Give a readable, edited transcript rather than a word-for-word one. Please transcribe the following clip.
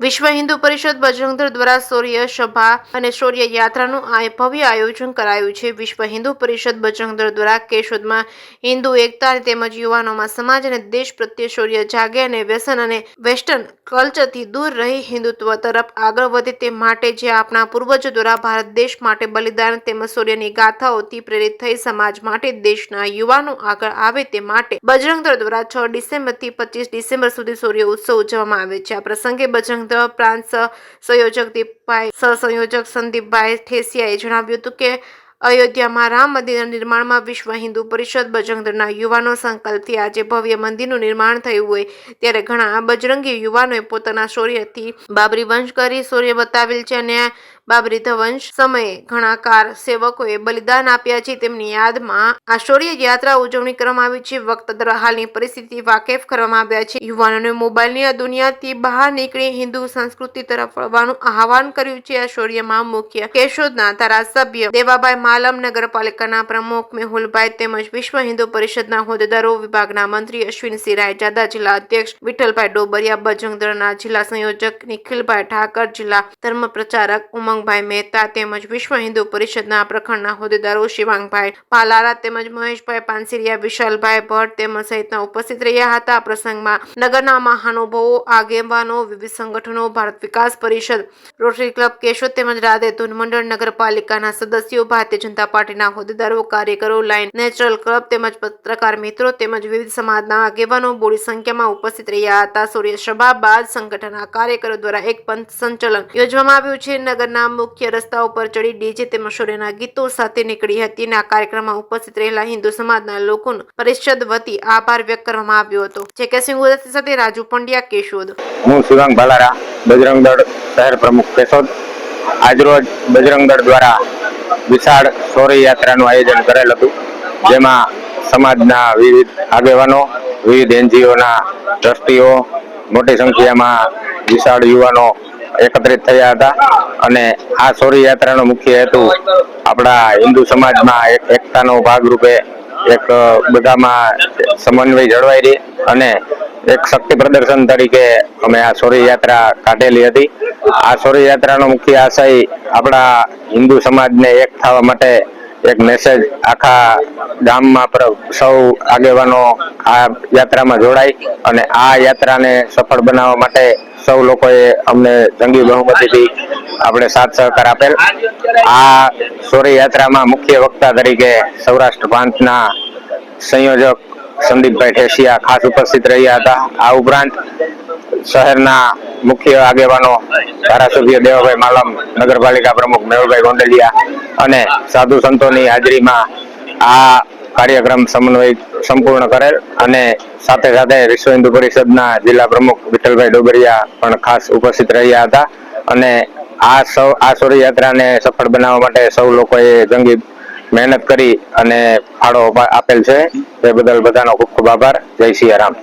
વિશ્વ હિન્દુ પરિષદ બજરંગ દળ દ્વારા શૌર્ય સભા અને શૌર્ય યાત્રાનું ભવ્ય આયોજન કરાયું છે। વિશ્વ હિન્દુ પરિષદ બજરંગ દળ દ્વારા કેશોદમાં હિન્દુ એકતા તેમજ યુવાનોમાં સમાજ અને દેશ પ્રત્યે શૌર્ય જાગે અને વ્યસન અને વેસ્ટર્ન કલ્ચરથી દૂર રહી હિન્દુત્વ તરફ આગળ વધે તે માટે જે આપણા પૂર્વજો દ્વારા ભારત દેશ માટે બલિદાન તેમજ શૌર્યની ગાથાઓથી પ્રેરિત થઈ સમાજ માટે દેશના યુવાનો આગળ આવે તે માટે બજરંગ દળ દ્વારા 6 ડિસેમ્બરથી 25 ડિસેમ્બર સુધી શૌર્ય ઉત્સવ ઉજવવામાં આવે છે। આ પ્રસંગે બજરંગ પ્રાંત સંયોજક દીપભાઈ સહસંયોજક સંદીપભાઈ ઠેસિયાએ જણાવ્યું હતું કે અયોધ્યામાં રામ મંદિરના નિર્માણમાં વિશ્વ હિન્દુ પરિષદ બજરંગ દળના યુવાનો સંકલ્પથી આજે ભવ્ય મંદિરનું નિર્માણ થયું હોય ત્યારે ઘણા બજરંગી યુવાનોએ પોતાના શૌર્યથી બાબરી વંશ કરી શૌર્ય બતાવેલ છે અને બાબરી ધ્વંસ સમયે ઘણા કાર સેવકોએ બલિદાન આપ્યા છે। તેમની યાદમાં આ શૌર્ય યાત્રા ઉજવણી કરવામાં આવી છે। વક્તા દ્વારા હાલની પરિસ્થિતિ વાકેફ કરવામાં આવ્યા છે। યુવાનોને મોબાઈલની આ દુનિયાથી બહાર નીકળી હિન્દુ સંસ્કૃતિ તરફ વળવાનું આહવાન કર્યું છે। આ શૌર્યમાં મુખ્ય કેશોદના ધારાસભ્ય દેવાભાઈ માલમ, નગરપાલિકાના પ્રમુખ મેહુલભાઈ તેમજ વિશ્વ હિન્દુ પરિષદના હોદ્દેદારો, વિભાગના મંત્રી અશ્વિનસિંહ રાયજાદા, જિલ્લા અધ્યક્ષ વિઠ્ઠલભાઈ ડોબરિયા, બજરંગ દળના જિલ્લા સંયોજક નિખિલભાઈ ઠાકર, જિલ્લા ધર્મ પ્રચારક ઉમંગભાઈ મહેતા તેમજ વિશ્વ હિન્દુ પરિષદના પ્રખંડના હોદ્દેદારો શિવાંગભાઈ પાલારા તેમજ મહેશભાઈ પાનસિરિયા, વિશાલભાઈ ભટ્ટ તેમજ સહિતના ઉપસ્થિત રહ્યા હતા। આ પ્રસંગમાં નગરના મહાનુભાવો, આગેવાનો, વિવિધ સંગઠનો, ભારત વિકાસ પરિષદ, રોટરી ક્લબ કેશોદ તેમજ રાધે ધૂન મંડળ, નગરપાલિકાના સદસ્યો, ભારતીય જનતા પાર્ટીના હોદ્દેદારો, કાર્યકરો, લાયન નેચરલ ક્લબ તેમજ પત્રકાર મિત્રો તેમજ વિવિધ સમાજના આગેવાનો બોડી સંખ્યામાં ઉપસ્થિત રહ્યા હતા। શૌર્ય સભા બાદ સંગઠનના કાર્યકરો દ્વારા એક પંથ સંચલન યોજવામાં આવ્યું છે। નગરના મુખ્ય રસ્તા ઉપર ચડી ડીજે તેમજ શૌર્યના ગીતો સાથે નીકળી હતી અને આ કાર્યક્રમમાં ઉપસ્થિત રહેલા હિન્દુ સમાજના લોકોનો પરિષદ વતી આભાર વ્યક્ત કરવામાં આવ્યો હતો। જે સિંહ સાથે રાજુ પંડ્યા, કેશોદ। હું શિવાંગ પાલારા, બજરંગ દળ શહેર પ્રમુખ કેશોદ। આજરોજ બજરંગ દળ દ્વારા વિશાળ શૌર્ય યાત્રાનું આયોજન કરેલ હતું, જેમાં સમાજના વિવિધ આગેવાનો, વિવિધ એનજીઓના ટ્રસ્ટીઓ, મોટી સંખ્યામાં વિશાળ યુવાનો એકત્રિત થયા હતા અને આ શૌર્ય યાત્રાનો મુખ્ય હેતુ આપણા હિન્દુ સમાજમાં એકતાનો ભાગરૂપે એક બધામાં સમન્વય જળવાઈ રહે અને એક શક્તિ પ્રદર્શન તરીકે અમે આ શૌર્ય યાત્રા કાઢેલી હતી। આ શૌર્ય યાત્રાનો મુખ્ય આશય આપણા હિન્દુ સમાજને એક થવા માટે એક મેસેજ આખા ગામમાં સૌ આગેવાનો આ યાત્રામાં જોડાય અને આ યાત્રાને સફળ બનાવવા માટે સૌ લોકોએ અમને જંગી બહુમતીથી આપણે સાથ સહકાર આપેલ। આ શૌર્ય યાત્રામાં મુખ્ય વક્તા તરીકે સૌરાષ્ટ્ર પ્રાંતના સંયોજક સંદીપભાઈ ઠેસિયા ખાસ ઉપસ્થિત રહ્યા હતા। આ ઉપરાંત શહેરના મુખ્ય આગેવાનો, ધારાસભ્ય દેવાભાઈ માલમ, નગરપાલિકા પ્રમુખ મેહુલભાઈ ગોંડલિયા અને સાધુ સંતોની હાજરીમાં આ કાર્યક્રમ સંપૂર્ણ કરેલ અને સાથે સાથે વિશ્વ હિન્દુ પરિષદના જિલ્લા પ્રમુખ વિઠ્ઠલભાઈ ડોબરિયા પણ ખાસ ઉપસ્થિત રહ્યા હતા અને આ શૌર્ય યાત્રાને સફળ બનાવવા માટે સૌ લોકોએ જંગી મહેનત કરી અને ફાળો આપેલ છે। તે બદલ બધાનો ખૂબ ખૂબ આભાર। જય સિયારામ।